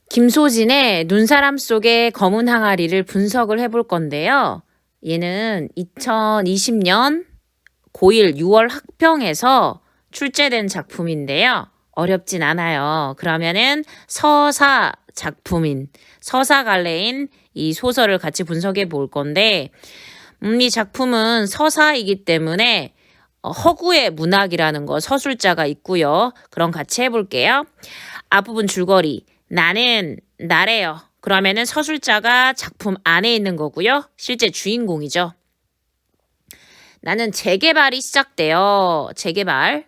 김소진의 눈사람 속의 검은 항아리를 분석을 해볼 건데요. 얘는 2020년 고1 6월 학평에서 출제된 작품인데요. 어렵진 않아요. 그러면은 서사 작품인, 서사 갈래인 이 소설을 같이 분석해 볼 건데, 이 작품은 서사이기 때문에 허구의 문학이라는 거 서술자가 있고요. 그럼 같이 해볼게요. 앞부분 줄거리. 나는 나래요. 그러면은 서술자가 작품 안에 있는 거고요. 실제 주인공이죠. 나는 재개발이 시작돼요. 재개발.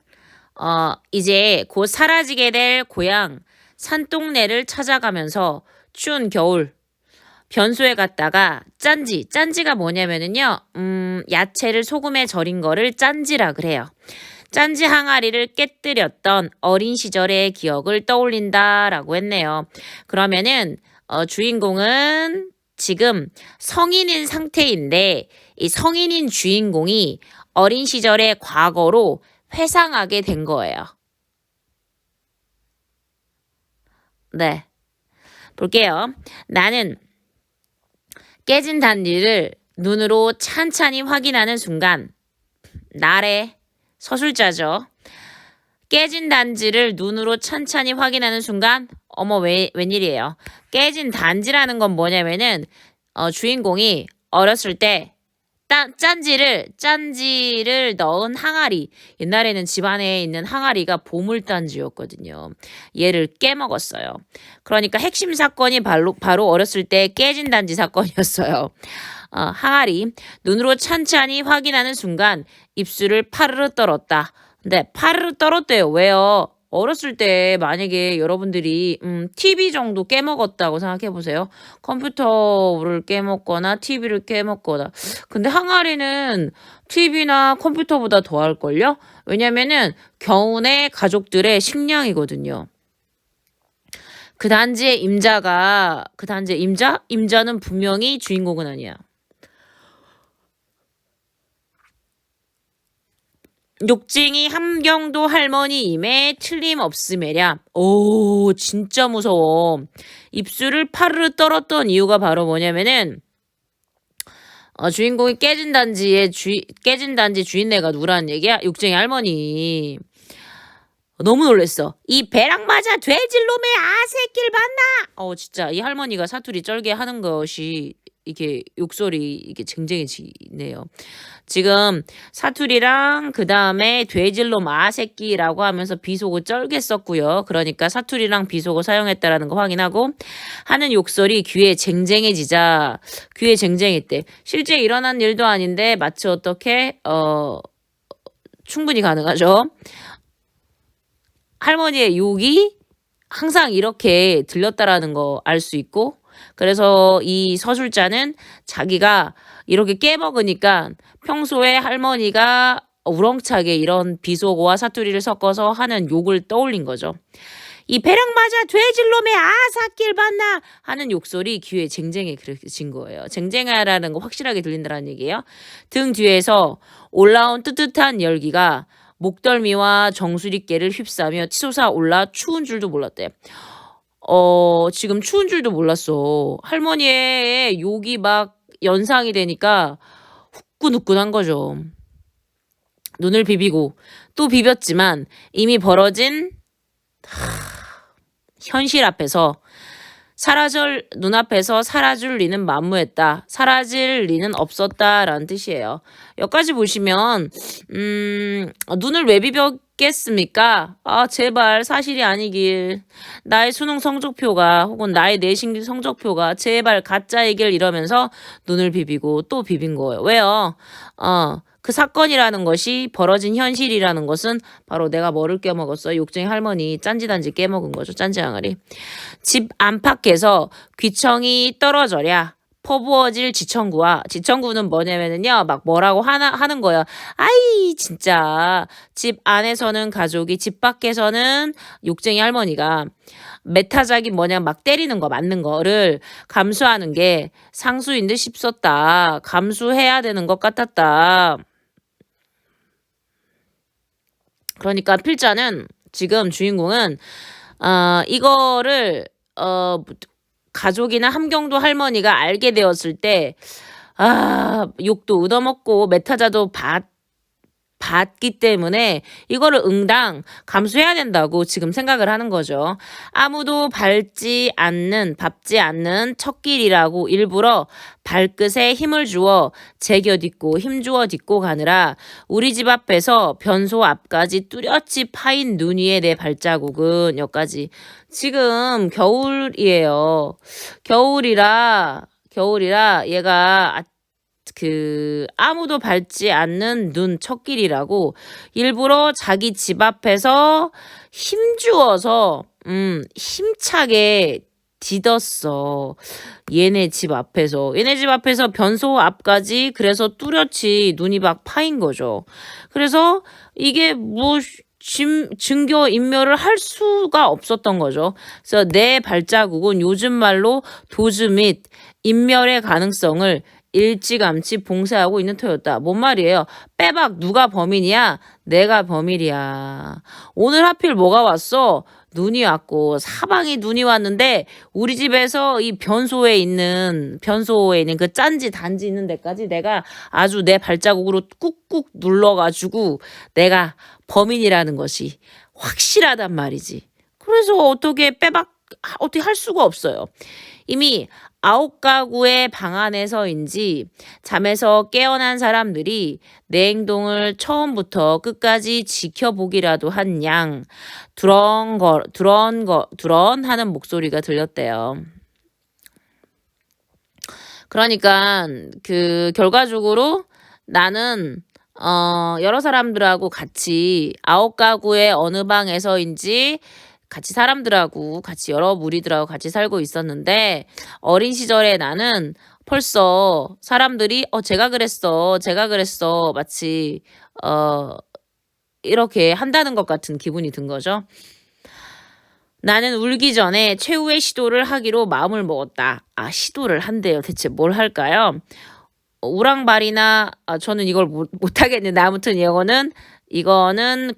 이제 곧 사라지게 될 고향 산동네를 찾아가면서 추운 겨울 변소에 갔다가 짠지가 뭐냐면은요. 야채를 소금에 절인 거를 짠지라 그래요. 짠지 항아리를 깨뜨렸던 어린 시절의 기억을 떠올린다라고 했네요. 그러면은 주인공은 지금 성인인 상태인데 이 성인인 주인공이 어린 시절의 과거로 회상하게 된 거예요. 네. 볼게요. 나는 깨진 단지를 눈으로 찬찬히 확인하는 순간 나래 서술자죠. 깨진 단지를 눈으로 찬찬히 확인하는 순간 어머 웬일이에요. 깨진 단지라는 건 뭐냐면은 주인공이 어렸을 때 짠지를 넣은 항아리. 옛날에는 집안에 있는 항아리가 보물단지였거든요. 얘를 깨먹었어요. 그러니까 핵심 사건이 바로 어렸을 때 깨진 단지 사건이었어요. 항아리. 눈으로 찬찬히 확인하는 순간 입술을 파르르 떨었다. 근데 파르르 떨었대요. 왜요? 어렸을 때 만약에 여러분들이 TV 정도 깨먹었다고 생각해보세요. 컴퓨터를 깨먹거나 TV를 깨먹거나. 근데 항아리는 TV나 컴퓨터보다 더 할걸요? 왜냐면은 겨우내 가족들의 식량이거든요. 그 단지의 임자는 분명히 주인공은 아니야. 욕쟁이 함경도 할머니임에 틀림없음에랴. 오, 진짜 무서워. 입술을 파르르 떨었던 이유가 바로 뭐냐면은 주인공이 깨진 단지 주인네가 누구라는 얘기야? 욕쟁이 할머니. 너무 놀랬어. 이 배랑 맞아 돼질놈의 아새끼를 봤나? 진짜 이 할머니가 사투리 쩔게 하는 것이 이게 욕설이 이게 쟁쟁해지네요. 지금 사투리랑 그 다음에 돼질놈 아새끼라고 하면서 비속어 쩔게 썼고요. 그러니까 사투리랑 비속어 사용했다라는 거 확인하고 하는 욕설이 귀에 쟁쟁해지자 귀에 쟁쟁했대. 실제 일어난 일도 아닌데 마치 어떻게 충분히 가능하죠. 할머니의 욕이 항상 이렇게 들렸다라는 거 알 수 있고 그래서 이 서술자는 자기가 이렇게 깨먹으니까 평소에 할머니가 우렁차게 이런 비속어와 사투리를 섞어서 하는 욕을 떠올린 거죠. 이 배랑 맞아 돼질놈의 아사길 봤나 하는 욕설이 귀에 쟁쟁해진 거예요. 쟁쟁하라는 거 확실하게 들린다는 얘기예요. 등 뒤에서 올라온 뜨뜻한 열기가 목덜미와 정수리께를 휩싸며 치솟아 올라 추운 줄도 몰랐대. 지금 추운 줄도 몰랐어. 할머니의 욕이 막 연상이 되니까 후끈후끈한 거죠. 눈을 비비고 또 비볐지만 이미 벌어진 현실 앞에서 눈앞에서 사라질 리는 만무했다. 사라질 리는 없었다라는 뜻이에요. 여기까지 보시면 눈을 왜 비볐겠습니까? 제발 사실이 아니길. 나의 수능 성적표가 혹은 나의 내신 성적표가 제발 가짜이길 이러면서 눈을 비비고 또 비빈 거예요. 왜요? 그 사건이라는 것이 벌어진 현실이라는 것은 바로 내가 뭐를 깨먹었어? 욕쟁이 할머니 짠지단지 깨먹은 거죠. 짠지 항아리. 집 안팎에서 귀청이 떨어져랴. 퍼부어질 지청구는 뭐냐면은요, 막 뭐라고 하는 거예요. 아이, 진짜. 집 안에서는 가족이, 집 밖에서는 욕쟁이 할머니가 메타작이 막 때리는 거, 맞는 거를 감수하는 게 상수인 듯 싶었다. 감수해야 되는 것 같았다. 그러니까 필자는 지금 주인공은 이거를 가족이나 함경도 할머니가 알게 되었을 때 욕도 얻어먹고 메타자도 받기 때문에 이거를 응당 감수해야 된다고 지금 생각을 하는 거죠. 아무도 밟지 않는 첫 길이라고 일부러 발끝에 힘을 주어 제겨 딛고 힘주어 딛고 가느라 우리 집 앞에서 변소 앞까지 뚜렷이 파인 눈 위에 내 발자국은 여기까지. 지금 겨울이에요. 겨울이라 얘가 아무도 밟지 않는 눈 첫길이라고 일부러 자기 집 앞에서 힘주어서 힘차게 디뎠어. 얘네 집 앞에서 변소 앞까지. 그래서 뚜렷이 눈이 막 파인 거죠. 그래서 이게 뭐 증거 인멸을 할 수가 없었던 거죠. 그래서 내 발자국은 요즘 말로 도주 및 인멸의 가능성을 일찌감치 봉쇄하고 있는 터였다. 뭔 말이에요? 빼박 누가 범인이야? 내가 범인이야. 오늘 하필 뭐가 왔어? 눈이 왔고 사방이 눈이 왔는데 우리 집에서 이 변소에 있는 그 짠지 단지 있는 데까지 내가 아주 내 발자국으로 꾹꾹 눌러가지고 내가 범인이라는 것이 확실하단 말이지. 그래서 어떻게 할 수가 없어요. 이미 9가구의 방 안에서인지 잠에서 깨어난 사람들이 내 행동을 처음부터 끝까지 지켜보기라도 한 양 두런 하는 목소리가 들렸대요. 그러니까 결과적으로 나는 여러 사람들하고 같이 9가구의 어느 방에서인지 같이 사람들하고 같이 여러 무리들하고 같이 살고 있었는데 어린 시절에 나는 벌써 사람들이 제가 그랬어 마치 이렇게 한다는 것 같은 기분이 든 거죠. 나는 울기 전에 최후의 시도를 하기로 마음을 먹었다. 시도를 한대요. 대체 뭘 할까요? 우랑발이나 저는 이걸 못하겠는데 아무튼 이거는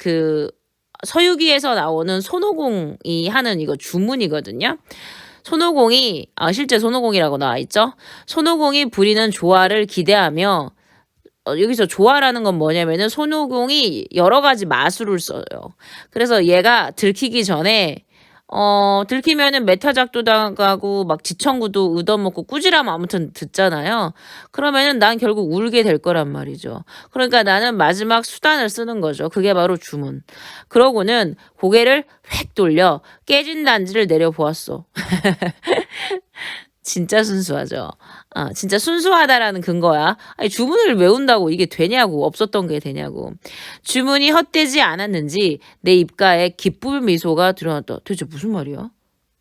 서유기에서 나오는 손오공이 하는 이거 주문이거든요. 손오공이 실제 손오공이라고 나와 있죠. 손오공이 부리는 조화를 기대하며 여기서 조화라는 건 뭐냐면은 손오공이 여러 가지 마술을 써요. 그래서 얘가 들키기 전에 들키면은 메타작도 당하고 막 지청구도 얻어먹고 꾸지람 아무튼 듣잖아요. 그러면은 난 결국 울게 될 거란 말이죠. 그러니까 나는 마지막 수단을 쓰는 거죠. 그게 바로 주문. 그러고는 고개를 획 돌려 깨진 단지를 내려보았어. 진짜 순수하죠. 진짜 순수하다라는 근거야. 주문을 외운다고 이게 되냐고, 없었던 게 되냐고. 주문이 헛되지 않았는지 내 입가에 기쁨 미소가 드러났다. 대체 무슨 말이야?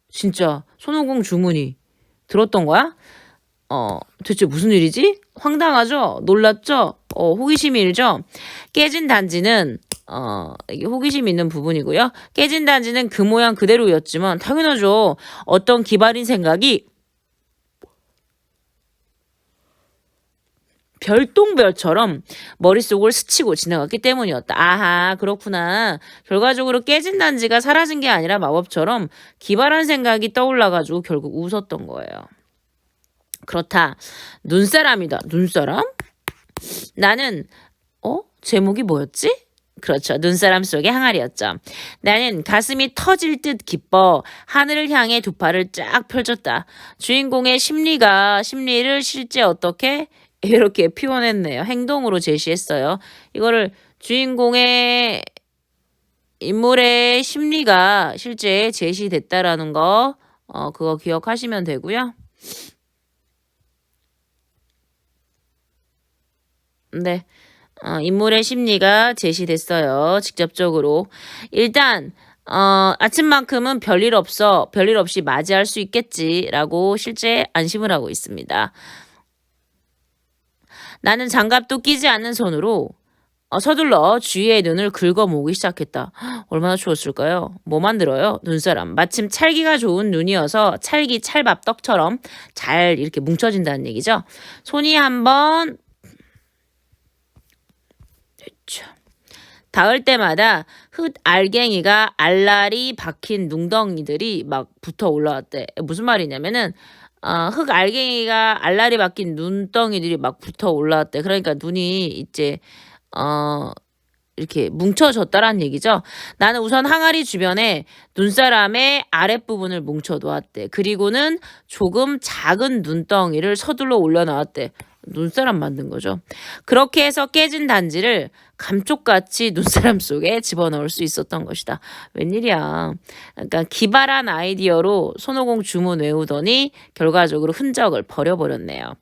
진짜 손오공 주문이 들었던 거야? 대체 무슨 일이지? 황당하죠? 놀랍죠? 호기심이 일죠? 깨진 단지는 이게 호기심 있는 부분이고요. 깨진 단지는 그 모양 그대로였지만 당연하죠. 어떤 기발인 생각이 별똥별처럼 머릿속을 스치고 지나갔기 때문이었다. 아하, 그렇구나. 결과적으로 깨진 단지가 사라진 게 아니라 마법처럼 기발한 생각이 떠올라가지고 결국 웃었던 거예요. 그렇다. 눈사람이다. 눈사람? 나는 제목이 뭐였지? 그렇죠. 눈사람 속의 항아리였죠. 나는 가슴이 터질 듯 기뻐 하늘을 향해 두 팔을 쫙 펼쳤다. 주인공의 심리를 실제 어떻게 이렇게 표현했네요. 행동으로 제시했어요. 이거를 주인공의 인물의 심리가 실제 제시됐다라는 거 그거 기억하시면 되고요. 네. 인물의 심리가 제시됐어요. 직접적으로. 일단 아침만큼은 별일 없이 맞이할 수 있겠지라고 실제 안심을 하고 있습니다. 나는 장갑도 끼지 않는 손으로 서둘러 주위의 눈을 긁어모으기 시작했다. 얼마나 추웠을까요? 뭐 만들어요? 눈사람. 마침 찰기가 좋은 눈이어서 찰밥 떡처럼 잘 이렇게 뭉쳐진다는 얘기죠. 손이 한번 닿을 때마다 흙 알갱이가 알알이 박힌 눈덩이들이 막 붙어 올라왔대. 무슨 말이냐면은 흙 알갱이가 알알이 박힌 눈덩이들이 막 붙어 올라왔대. 그러니까 눈이 이제 어 이렇게 뭉쳐졌다라는 얘기죠. 나는 우선 항아리 주변에 눈사람의 아랫부분을 뭉쳐 놓았대. 그리고는 조금 작은 눈덩이를 서둘러 올려놓았대. 눈사람 만든 거죠. 그렇게 해서 깨진 단지를 감쪽같이 눈사람 속에 집어넣을 수 있었던 것이다. 웬일이야. 그러니까 기발한 아이디어로 손오공 주문 외우더니 결과적으로 흔적을 버려버렸네요.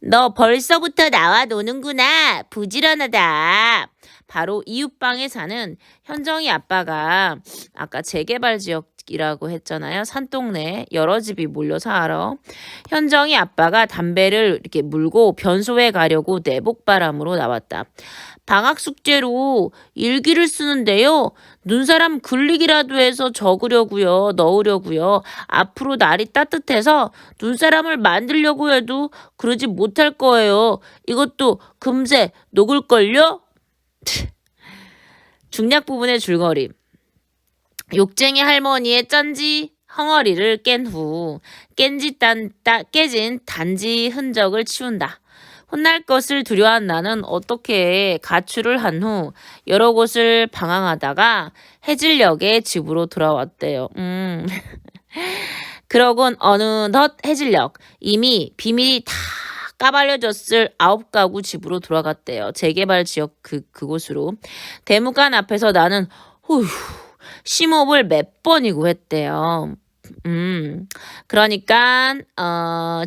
너 벌써부터 나와 노는구나. 부지런하다. 바로 이웃방에 사는 현정이 아빠가 아까 재개발 지역이라고 했잖아요. 산동네 여러 집이 몰려 살아. 현정이 아빠가 담배를 이렇게 물고 변소에 가려고 내복바람으로 나왔다. 방학 숙제로 일기를 쓰는데요. 눈사람 굴리기라도 해서 적으려고요. 넣으려고요. 앞으로 날이 따뜻해서 눈사람을 만들려고 해도 그러지 못할 거예요. 이것도 금세 녹을걸요? 중략 부분의 줄거리. 욕쟁이 할머니의 짠지 헝어리를 깬 후 깨진 단지 흔적을 치운다. 혼날 것을 두려워한 나는 어떻게 가출을 한 후 여러 곳을 방황하다가 해질녘에 집으로 돌아왔대요. 그러곤 어느덧 해질녘 이미 비밀이 다 까발려졌을 9가구 집으로 돌아갔대요. 재개발 지역 그곳으로. 대무관 앞에서 나는 심호흡을 몇 번이고 했대요. 그러니까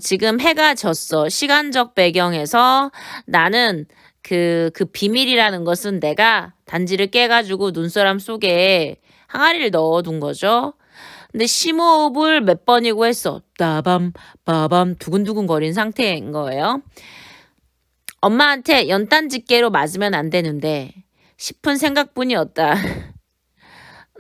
지금 해가 졌어. 시간적 배경에서 나는 그 비밀이라는 것은 내가 단지를 깨가지고 눈사람 속에 항아리를 넣어둔 거죠. 근데 심호흡을 몇 번이고 했어. 따밤 빠밤 두근두근 거린 상태인 거예요. 엄마한테 연탄집게로 맞으면 안 되는데 싶은 생각뿐이었다.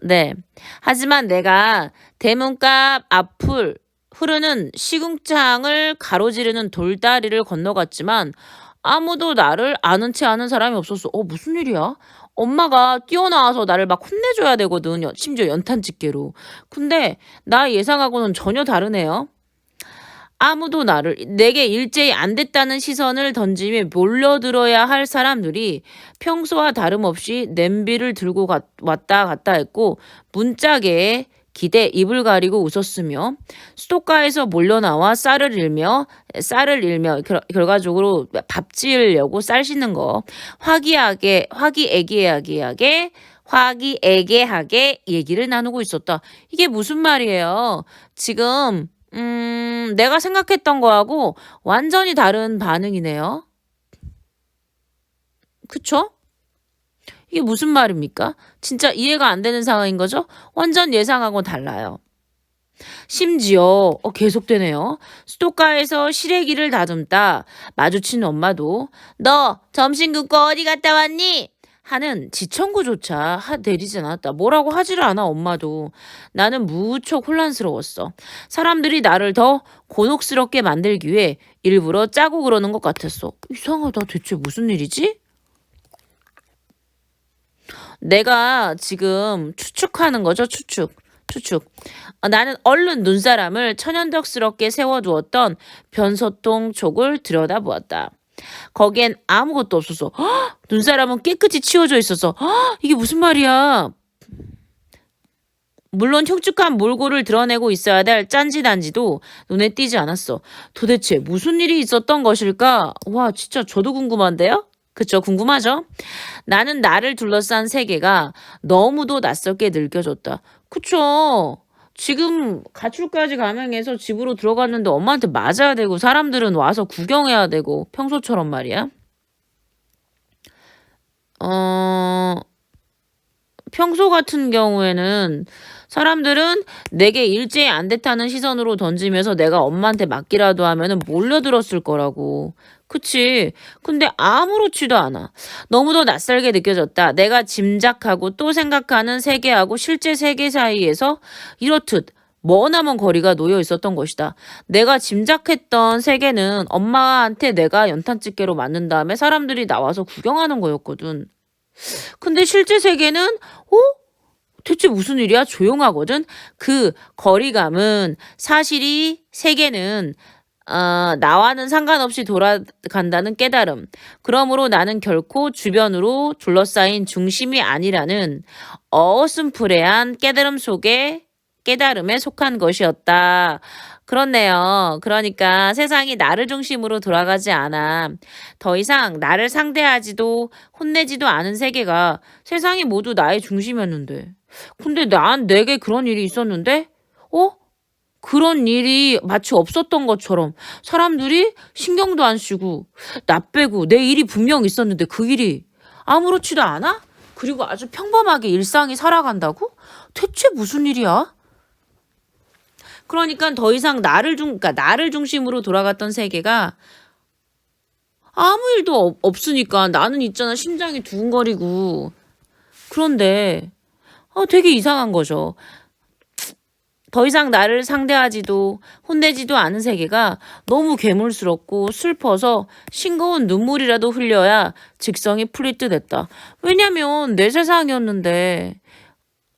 네. 하지만 내가 대문갑 앞을 흐르는 시궁창을 가로지르는 돌다리를 건너갔지만 아무도 나를 아는 채 아는 사람이 없었어. 무슨 일이야? 엄마가 뛰어나와서 나를 막 혼내줘야 되거든. 심지어 연탄집게로. 근데 나 예상하고는 전혀 다르네요. 아무도 내게 일제히 안 됐다는 시선을 던지며 몰려들어야 할 사람들이 평소와 다름없이 냄비를 들고 왔다 갔다 했고 문짝에 기대 입을 가리고 웃었으며 수도가에서 몰려나와 쌀을 일며 결과적으로 밥 지으려고 쌀 씻는 거 화기애애하게 얘기를 나누고 있었다. 이게 무슨 말이에요? 지금 내가 생각했던 거하고 완전히 다른 반응이네요. 그쵸? 이게 무슨 말입니까? 진짜 이해가 안 되는 상황인 거죠? 완전 예상하고 달라요. 심지어 계속되네요. 수도가에서 시래기를 다듬다 마주친 엄마도 너 점심 굶고 어디 갔다 왔니? 하는 지청구조차 내리지 않았다. 뭐라고 하지를 않아 엄마도. 나는 무척 혼란스러웠어. 사람들이 나를 더 곤혹스럽게 만들기 위해 일부러 짜고 그러는 것 같았어. 이상하다. 대체 무슨 일이지? 내가 지금 추측하는 거죠. 추측. 나는 얼른 눈사람을 천연덕스럽게 세워두었던 변소통 촉을 들여다보았다. 거기엔 아무것도 없었어. 눈사람은 깨끗이 치워져 있었어. 이게 무슨 말이야? 물론 흉측한 몰골을 드러내고 있어야 될 짠지단지도 눈에 띄지 않았어. 도대체 무슨 일이 있었던 것일까? 와, 진짜 저도 궁금한데요? 그쵸? 궁금하죠? 나는 나를 둘러싼 세계가 너무도 낯설게 느껴졌다. 그쵸? 지금 가출까지 감행해서 집으로 들어갔는데 엄마한테 맞아야 되고 사람들은 와서 구경해야 되고 평소처럼 말이야. 평소 같은 경우에는 사람들은 내게 일제히 안 됐다는 시선으로 던지면서 내가 엄마한테 맞기라도 하면은 몰려들었을 거라고. 그치? 근데 아무렇지도 않아. 너무도 낯설게 느껴졌다. 내가 짐작하고 또 생각하는 세계하고 실제 세계 사이에서 이렇듯 머나먼 거리가 놓여 있었던 것이다. 내가 짐작했던 세계는 엄마한테 내가 연탄집게로 맞는 다음에 사람들이 나와서 구경하는 거였거든. 근데 실제 세계는 대체 무슨 일이야? 조용하거든. 그 거리감은 사실이 세계는 나와는 상관없이 돌아간다는 깨달음. 그러므로 나는 결코 주변으로 둘러싸인 중심이 아니라는 어슴푸레한 깨달음 속에 깨달음에 속한 것이었다. 그렇네요. 그러니까 세상이 나를 중심으로 돌아가지 않아. 더 이상 나를 상대하지도 혼내지도 않은 세계가 세상이 모두 나의 중심이었는데. 근데 내게 그런 일이 있었는데? 어? 그런 일이 마치 없었던 것처럼 사람들이 신경도 안 쓰고 나 빼고 내 일이 분명 있었는데 그 일이 아무렇지도 않아? 그리고 아주 평범하게 일상이 살아간다고? 대체 무슨 일이야? 그러니까 더 이상 그러니까 나를 중심으로 돌아갔던 세계가 아무 일도 없으니까 나는 있잖아 심장이 두근거리고 그런데 되게 이상한 거죠. 더 이상 나를 상대하지도 혼내지도 않은 세계가 너무 괴물스럽고 슬퍼서 싱거운 눈물이라도 흘려야 직성이 풀릴 듯 했다. 왜냐면 내 세상이었는데.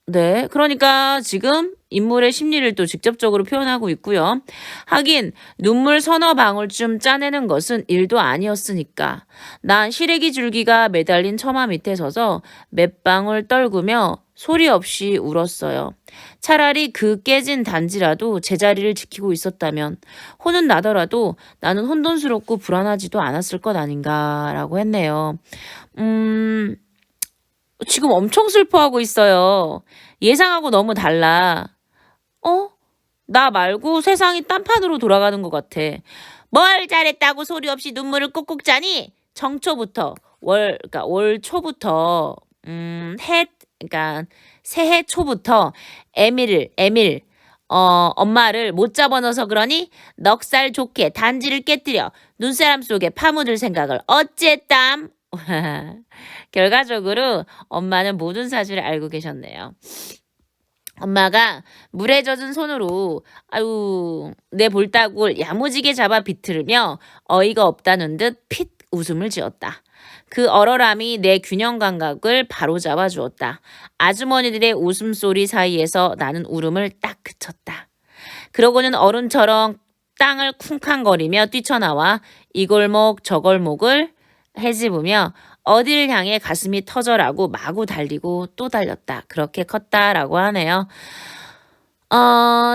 네, 그러니까 지금 인물의 심리를 또 직접적으로 표현하고 있고요. 하긴 눈물 서너 방울쯤 짜내는 것은 일도 아니었으니까. 난 시래기 줄기가 매달린 처마 밑에 서서 몇 방울 떨구며 소리 없이 울었어요. 차라리 그 깨진 단지라도 제자리를 지키고 있었다면 혼은 나더라도 나는 혼돈스럽고 불안하지도 않았을 것 아닌가라고 했네요. 지금 엄청 슬퍼하고 있어요. 예상하고 너무 달라. 나 말고 세상이 딴판으로 돌아가는 것 같아. 뭘 잘했다고 소리 없이 눈물을 꾹꾹 짜니? 정초부터 그러니까 월 초부터 그러니까 새해 초부터 엄마를 못 잡아넣어서 그러니 넉살 좋게 단지를 깨뜨려 눈사람 속에 파묻을 생각을 어쨌담. 결과적으로 엄마는 모든 사실을 알고 계셨네요. 엄마가 물에 젖은 손으로 내 볼따구를 야무지게 잡아 비틀으며 어이가 없다는 듯 핏 웃음을 지었다. 그 얼얼함이 내 균형 감각을 바로잡아 주었다. 아주머니들의 웃음소리 사이에서 나는 울음을 딱 그쳤다. 그러고는 어른처럼 땅을 쿵쾅거리며 뛰쳐나와 이 골목 저 골목을 헤집으며 어디를 향해 가슴이 터져라고 마구 달리고 또 달렸다. 그렇게 컸다라고 하네요.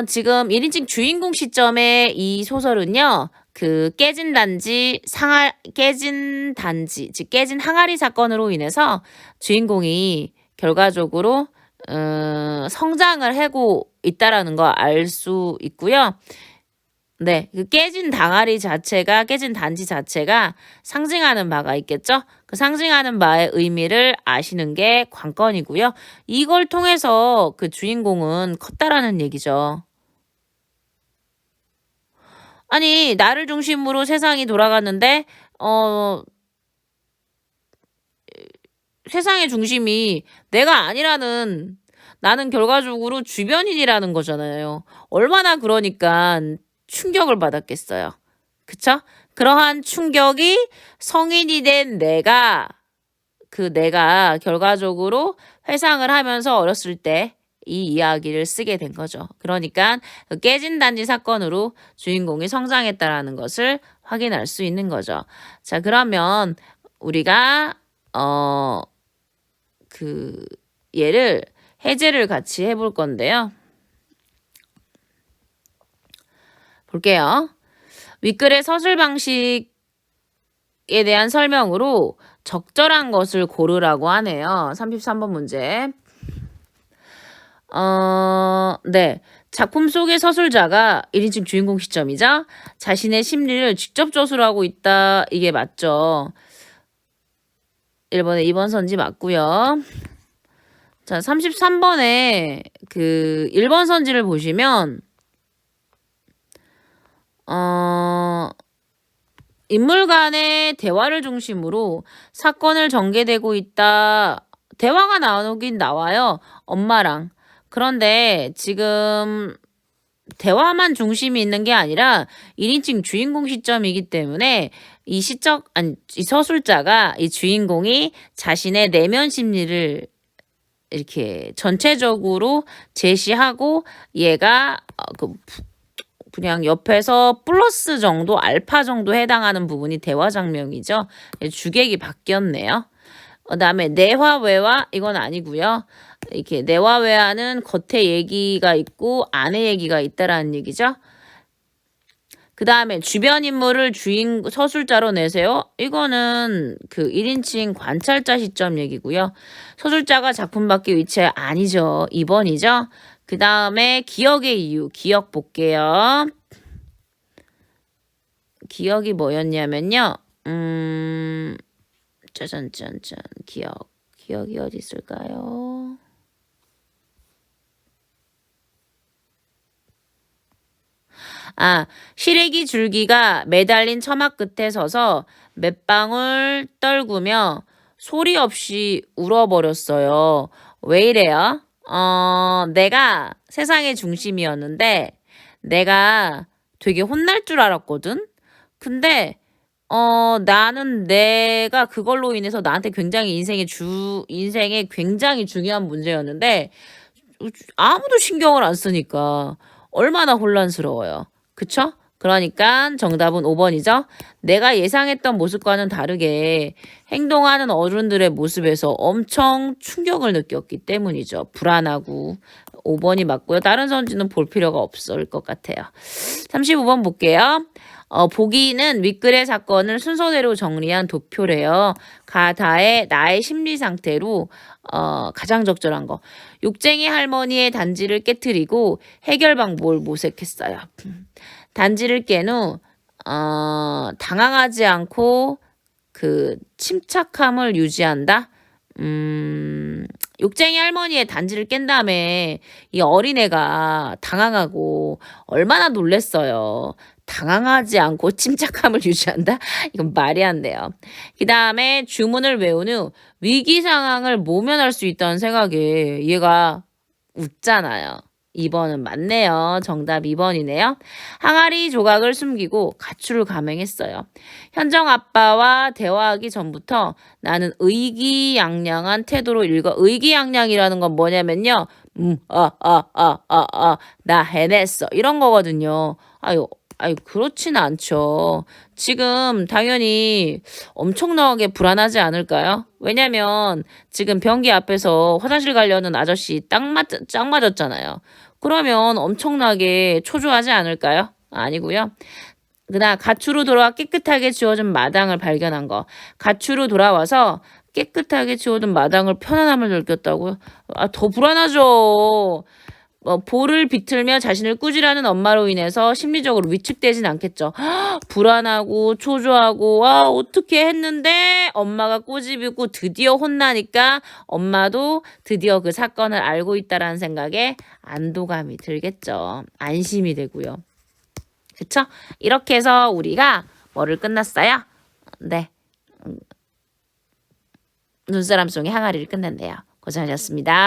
지금 1인칭 주인공 시점의 이 소설은요. 그 깨진 단지, 즉 깨진 항아리 사건으로 인해서 주인공이 결과적으로 성장을 하고 있다라는 거 알 수 있고요. 네, 그 깨진 단지 자체가 상징하는 바가 있겠죠? 그 상징하는 바의 의미를 아시는 게 관건이고요. 이걸 통해서 그 주인공은 컸다라는 얘기죠. 아니, 나를 중심으로 세상이 돌아갔는데, 세상의 중심이 내가 아니라는, 나는 결과적으로 주변인이라는 거잖아요. 얼마나 그러니까 충격을 받았겠어요. 그쵸? 그러한 충격이 성인이 된 내가 결과적으로 회상을 하면서 어렸을 때 이 이야기를 쓰게 된 거죠. 그러니까 그 깨진 단지 사건으로 주인공이 성장했다라는 것을 확인할 수 있는 거죠. 자, 그러면 우리가 얘를 해제를 같이 해볼 건데요. 볼게요. 윗글의 서술 방식에 대한 설명으로 적절한 것을 고르라고 하네요. 33번 문제. 네. 작품 속의 서술자가 1인칭 주인공 시점이자 자신의 심리를 직접 저술하고 있다. 이게 맞죠? 1번에 2번 선지 맞고요. 자, 33번에 그 1번 선지를 보시면 인물 간의 대화를 중심으로 사건을 전개되고 있다. 대화가 나오긴 나와요. 엄마랑. 그런데 지금 대화만 중심이 있는 게 아니라 1인칭 주인공 시점이기 때문에 이 서술자가 이 주인공이 자신의 내면 심리를 이렇게 전체적으로 제시하고 얘가 그냥 옆에서 플러스 정도, 알파 정도 해당하는 부분이 대화 장면이죠. 주객이 바뀌었네요. 그다음에 내화 외화 이건 아니고요. 이렇게 내화 외화는 겉에 얘기가 있고 안에 얘기가 있다라는 얘기죠. 그 다음에 주변 인물을 서술자로 내세요. 이거는 그 1인칭 관찰자 시점 얘기고요. 서술자가 작품 밖의 위치 아니죠. 2번이죠. 그 다음에 기억의 이유. 기억 볼게요. 기억이 뭐였냐면요. 짜잔짠짠. 기억이 어디 있을까요? 시래기 줄기가 매달린 처막 끝에 서서 맷방울 떨구며 소리 없이 울어버렸어요. 왜 이래요? 내가 세상의 중심이었는데 내가 되게 혼날 줄 알았거든? 근데 나는 내가 그걸로 인해서 나한테 굉장히 인생에 굉장히 중요한 문제였는데 아무도 신경을 안 쓰니까 얼마나 혼란스러워요. 그쵸? 그러니까 정답은 5번이죠. 내가 예상했던 모습과는 다르게 행동하는 어른들의 모습에서 엄청 충격을 느꼈기 때문이죠. 불안하고 5번이 맞고요. 다른 선지는 볼 필요가 없을 것 같아요. 35번 볼게요. 보기는 윗글의 사건을 순서대로 정리한 도표래요. 가다의 나의 심리 상태로 가장 적절한 거. 욕쟁이 할머니의 단지를 깨트리고 해결 방법을 모색했어요. 단지를 깬 후 당황하지 않고 그 침착함을 유지한다. 욕쟁이 할머니의 단지를 깬 다음에 이 어린애가 당황하고 얼마나 놀랬어요. 당황하지 않고 침착함을 유지한다? 이건 말이 안 돼요. 그 다음에 주문을 외운 후 위기 상황을 모면할 수 있다는 생각에 얘가 웃잖아요. 2번은 맞네요. 정답 2번이네요. 항아리 조각을 숨기고 가출을 감행했어요. 현정 아빠와 대화하기 전부터 나는 의기양양한 태도로 읽어. 의기양양이라는 건 뭐냐면요. 나 해냈어. 이런 거거든요. 아유, 그렇진 않죠. 지금 당연히 엄청나게 불안하지 않을까요? 왜냐면 지금 변기 앞에서 화장실 가려는 아저씨 짱 맞았잖아요. 그러면 엄청나게 초조하지 않을까요? 아니고요. 그다음 가추로 돌아와 깨끗하게 지워진 마당을 발견한 거. 가추로 돌아와서 깨끗하게 지워둔 마당을 편안함을 느꼈다고요? 더 불안하죠. 볼을 비틀며 자신을 꾸지라는 엄마로 인해서 심리적으로 위축되진 않겠죠. 불안하고 초조하고 어떻게 했는데 엄마가 꼬집고 드디어 혼나니까 엄마도 드디어 그 사건을 알고 있다라는 생각에 안도감이 들겠죠. 안심이 되고요. 그쵸? 이렇게 해서 우리가 뭐를 끝났어요? 네. 눈사람 속의 항아리를 끝냈네요. 고생하셨습니다.